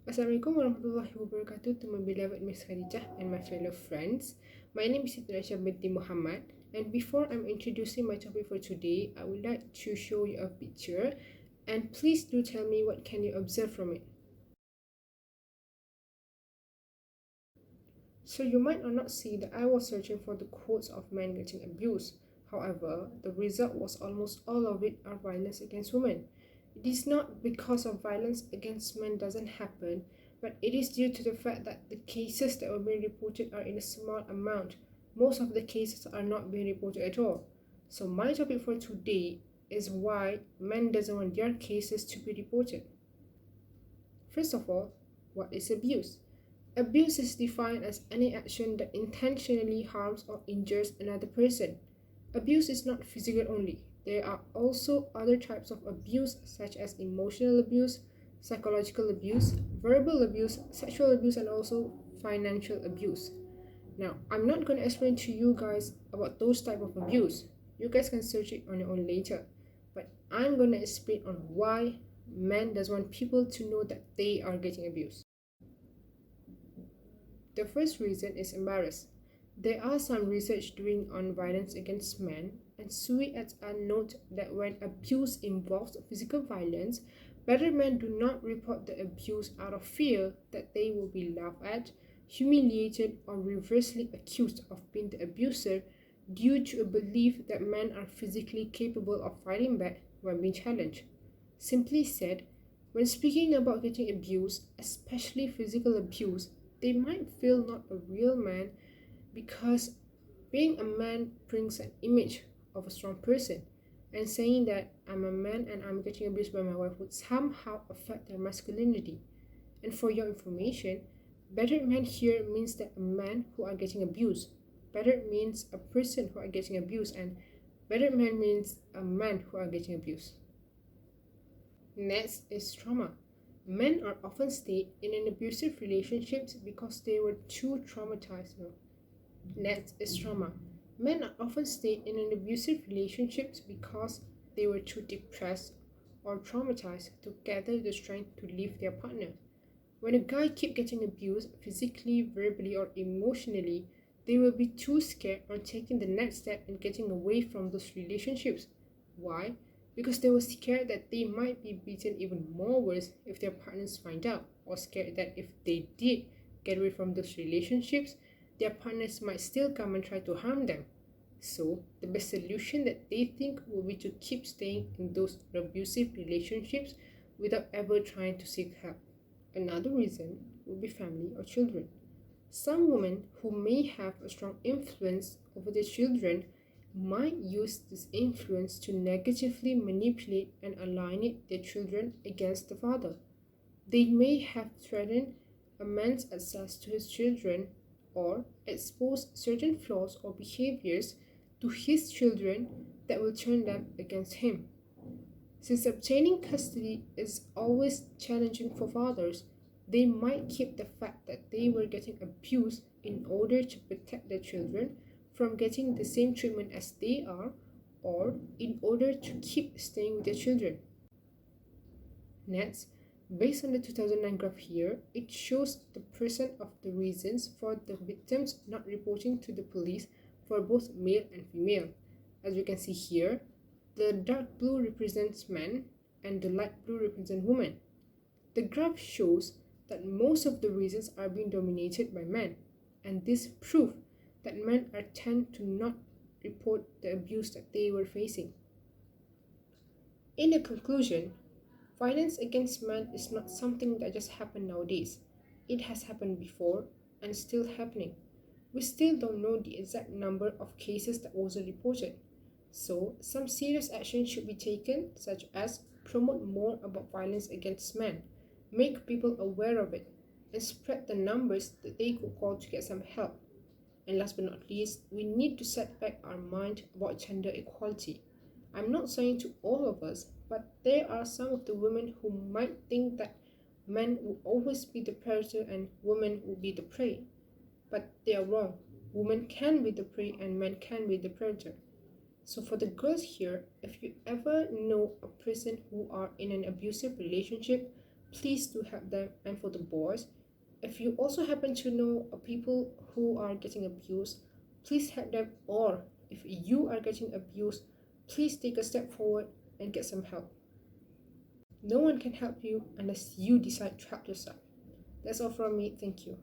Assalamualaikum warahmatullahi wabarakatuh to my beloved Miss Khadijah and my fellow friends. My name is Siti binti Muhammad, and before I'm introducing my topic for today, I would like to show you a picture, and please do tell me what can you observe from it. So you might or not see that I was searching for the quotes of men getting abused. However, the result was almost all of it are violence against women. It is not because of violence against men doesn't happen, but it is due to the fact that the cases that were being reported are in a small amount. Most of the cases are not being reported at all. So my topic for today is why men doesn't want their cases to be reported. First of all, what is abuse? Abuse is defined as any action that intentionally harms or injures another person. Abuse is not physical only. There are also other types of abuse, such as emotional abuse, psychological abuse, verbal abuse, sexual abuse, and also financial abuse. Now, I'm not going to explain to you guys about those type of abuse. You guys can search it on your own later. But I'm going to explain on why men does want people to know that they are getting abused. The first reason is embarrassed. There are some research doing on violence against men, and Sui et al. Note that when abuse involves physical violence, better men do not report the abuse out of fear that they will be laughed at, humiliated, or reversely accused of being the abuser due to a belief that men are physically capable of fighting back when being challenged. Simply said, when speaking about getting abused, especially physical abuse, they might feel not a real man because being a man brings an image of a strong person, and saying that I'm a man and I'm getting abused by my wife would somehow affect their masculinity. And for your information, battered man here means that a man who are getting abused. Battered means a person who are getting abused, and battered man means a man who are getting abused. Next is trauma. Men are often stay in an abusive relationship because they were too traumatized. No. Next is trauma. Men are often stay in an abusive relationship because they were too depressed or traumatized to gather the strength to leave their partner. When a guy keep getting abused physically, verbally, or emotionally, they will be too scared on taking the next step and getting away from those relationships. Why? Because they were scared that they might be beaten even more worse if their partners find out, or scared that if they did get away from those relationships, their partners might still come and try to harm them. So, the best solution that they think will be to keep staying in those abusive relationships without ever trying to seek help. Another reason would be family or children. Some women who may have a strong influence over their children might use this influence to negatively manipulate and align their children against the father. They may have threatened a man's access to his children or expose certain flaws or behaviors to his children that will turn them against him. Since obtaining custody is always challenging for fathers, they might keep the fact that they were getting abused in order to protect their children from getting the same treatment as they are, or in order to keep staying with their children. Next, based on the 2009 graph here, it shows the percent of the reasons for the victims not reporting to the police for both male and female. As you can see here, the dark blue represents men and the light blue represents women. The graph shows that most of the reasons are being dominated by men, and this proves that men are tend to not report the abuse that they were facing. In the conclusion, violence against men is not something that just happened nowadays. It has happened before and still happening. We still don't know the exact number of cases that wasn't reported. So, some serious action should be taken, such as promote more about violence against men, make people aware of it, and spread the numbers that they could call to get some help. And last but not least, we need to set back our mind about gender equality. I'm not saying to all of us, but there are some of the women who might think that men will always be the predator and women will be the prey. But they are wrong. Women can be the prey and men can be the predator. So for the girls here, if you ever know a person who are in an abusive relationship, please do help them. And for the boys, if you also happen to know people who are getting abused, please help them. Or if you are getting abused, please take a step forward and get some help. No one can help you unless you decide to help yourself. That's all from me. Thank you.